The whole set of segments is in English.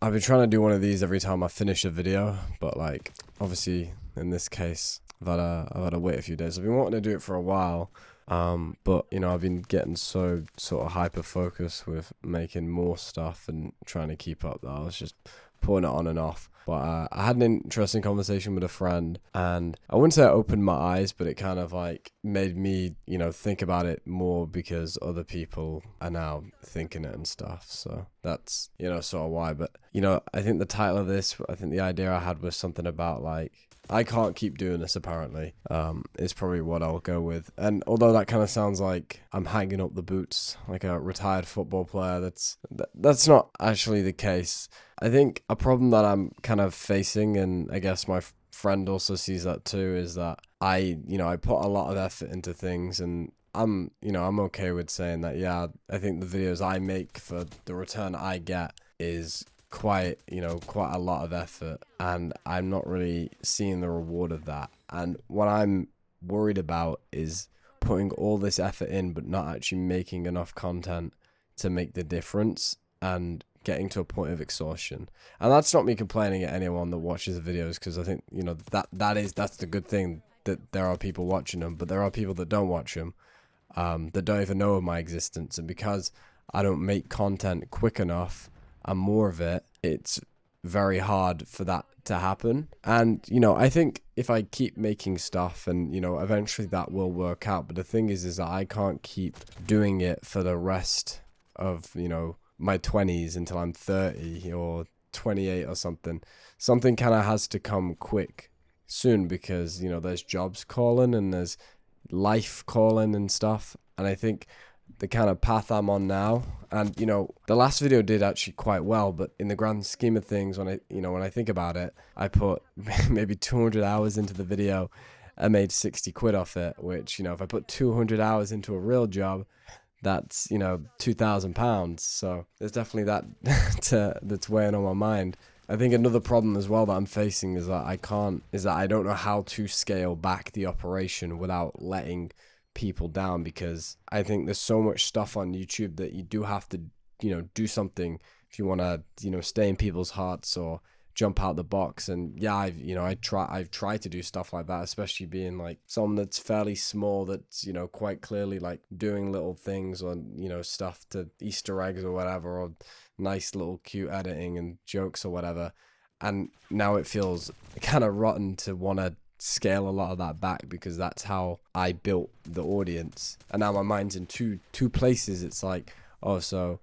I've been trying to do one of these every time I finish a video, but like obviously in this case I've had to wait a few days. I've been wanting to do it for a while, but you know I've been getting so sort of hyper focused with making more stuff and trying to keep up that I was just putting it on and off. But I had an interesting conversation with a friend, and I wouldn't say it opened my eyes, but it kind of like made me, think about it more because other people are now thinking it and stuff. So that's, sort of why. But, I think the title of this, I think the idea I had was something about like, I can't keep doing this apparently, is probably what I'll go with. And although that kind of sounds like I'm hanging up the boots like a retired football player, that's not actually the case. I think a problem that I'm kind of facing, and I guess my friend also sees that too, is that I put a lot of effort into things, and I'm okay with saying that, yeah, I think the videos I make for the return I get is quite a lot of effort, and I'm not really seeing the reward of that. And what I'm worried about is putting all this effort in, but not actually making enough content to make the difference, and getting to a point of exhaustion. And that's not me complaining at anyone that watches the videos, because I think that's the good thing, that there are people watching them, but there are people that don't watch them, that don't even know of my existence. And because I don't make content quick enough and more of it, it's very hard for that to happen. And I think if I keep making stuff, and eventually that will work out. But the thing is that I can't keep doing it for the rest of my 20s until I'm 30 or 28 or something. Something kind of has to come quick soon, because there's jobs calling and there's life calling and stuff. And I think the kind of path I'm on now, and the last video did actually quite well, but in the grand scheme of things, when I think about it, I put maybe 200 hours into the video. I made 60 quid off it, which if I put 200 hours into a real job, that's £2,000. So there's definitely that that's weighing on my mind. I think another problem as well that I'm facing is that I don't know how to scale back the operation without letting people down, because I think there's so much stuff on YouTube that you do have to do something if you want to stay in people's hearts or jump out the box. And yeah, I've tried to do stuff like that, especially being like someone that's fairly small, that's quite clearly like doing little things, or stuff to Easter eggs or whatever, or nice little cute editing and jokes or whatever. And now it feels kind of rotten to want to scale a lot of that back, because that's how I built the audience. And now my mind's in two places. It's like, oh, so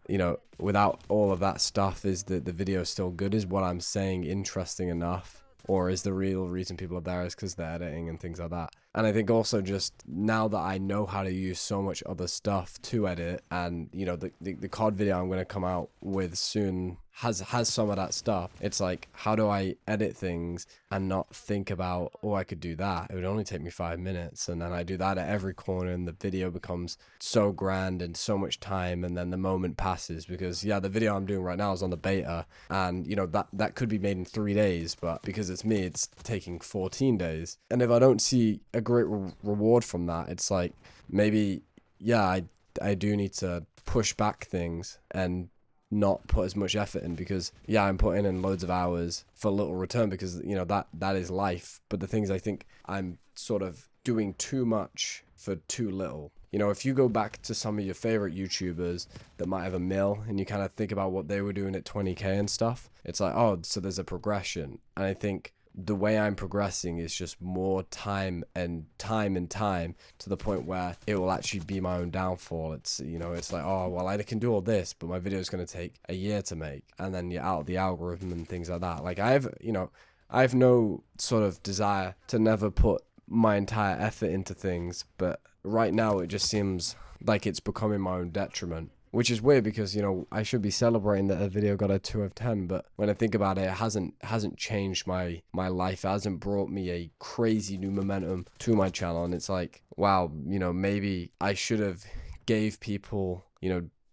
without all of that stuff, is the video still good? Is what I'm saying interesting enough? Or is the real reason people are there is because they're editing and things like that? And I think also, just now that I know how to use so much other stuff to edit, and the COD video I'm going to come out with soon has some of that stuff. It's like, how do I edit things and not think about, oh, I could do that, it would only take me 5 minutes, and then I do that at every corner, and the video becomes so grand and so much time, and then the moment passes. Because yeah, the video I'm doing right now is on the beta, and that could be made in 3 days, but because it's me, it's taking 14 days. And if I don't see a great reward from that, it's like, maybe yeah, I do need to push back things and not put as much effort in, because yeah, I'm putting in loads of hours for little return, because that is life. But the things, I think I'm sort of doing too much for too little. If you go back to some of your favorite YouTubers that might have a mil, and you kind of think about what they were doing at 20k and stuff, it's like, oh, so there's a progression. And I think the way I'm progressing is just more time and time to the point where it will actually be my own downfall. It's it's like, oh well, I can do all this, but my video is going to take a year to make, and then you're out of the algorithm and things like that. Like I have no sort of desire to never put my entire effort into things, but right now it just seems like it's becoming my own detriment. Which is weird, because I should be celebrating that a video got a 2 of 10, but when I think about it, it hasn't changed my life. It hasn't brought me a crazy new momentum to my channel. And it's like, wow, maybe I should have gave people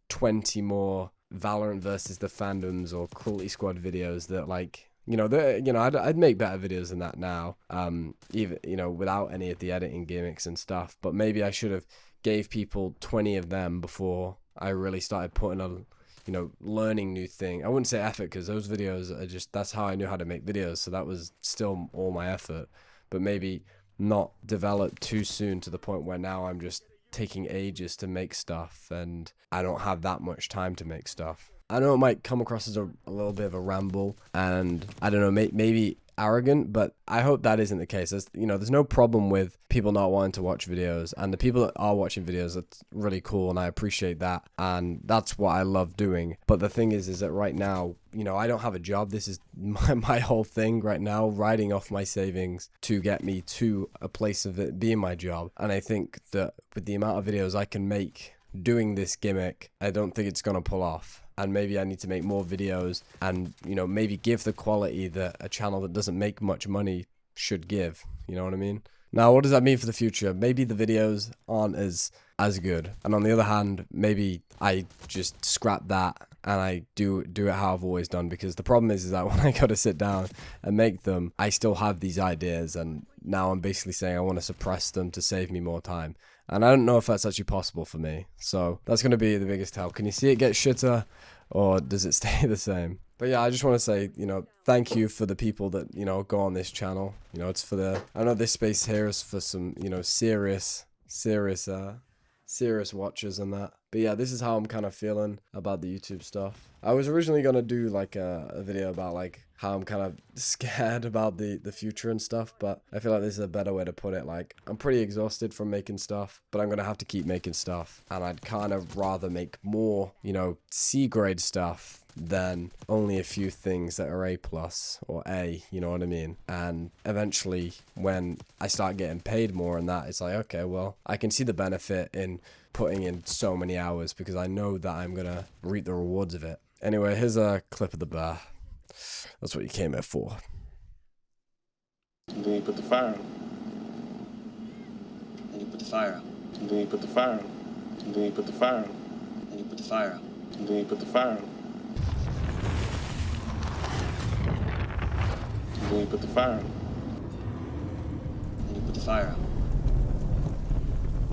20 more Valorant versus the fandoms or Cruelty Squad videos that, like, I'd make better videos than that now, even without any of the editing gimmicks and stuff. But maybe I should have gave people 20 of them before I really started putting you know, learning new things. I wouldn't say effort, because those videos are just, that's how I knew how to make videos. So that was still all my effort, but maybe not develop too soon to the point where now I'm just taking ages to make stuff and I don't have that much time to make stuff. I know it might come across as a little bit of a ramble and I don't know, maybe arrogant, but I hope that isn't the case. There's no problem with people not wanting to watch videos, and the people that are watching videos, that's really cool and I appreciate that, and that's what I love doing. But the thing is that right now, I don't have a job. This is my whole thing right now, riding off my savings to get me to a place of it being my job. And I think that with the amount of videos I can make doing this gimmick, I don't think it's gonna pull off. And maybe I need to make more videos and, maybe give the quality that a channel that doesn't make much money should give. You know what I mean? Now, what does that mean for the future? Maybe the videos aren't as good. And on the other hand, maybe I just scrap that and I do it how I've always done, because the problem is that when I go to sit down and make them, I still have these ideas, and now I'm basically saying I want to suppress them to save me more time. And I don't know if that's actually possible for me. So that's going to be the biggest help. Can you see it get shitter, or does it stay the same? But yeah, I just want to say, thank you for the people that, go on this channel. It's for I know this space here is for some, serious watchers and that. But yeah, this is how I'm kind of feeling about the YouTube stuff. I was originally going to do like a video about like how I'm kind of scared about the future and stuff, but I feel like this is a better way to put it. Like, I'm pretty exhausted from making stuff, but I'm going to have to keep making stuff, and I'd kind of rather make more, C grade stuff than only a few things that are A+ or A, you know what I mean? And eventually when I start getting paid more and that, it's like, okay, well, I can see the benefit in putting in so many hours because I know that I'm gonna reap the rewards of it. Anyway, here's a clip of the bear. That's what you came here for. And then you put the fire on. Then you put the fire out. And then you put the fire on. And then you put the fire on. Then you put the fire out. And then you put the fire on. And then you put the fire on. Then you put the fire out.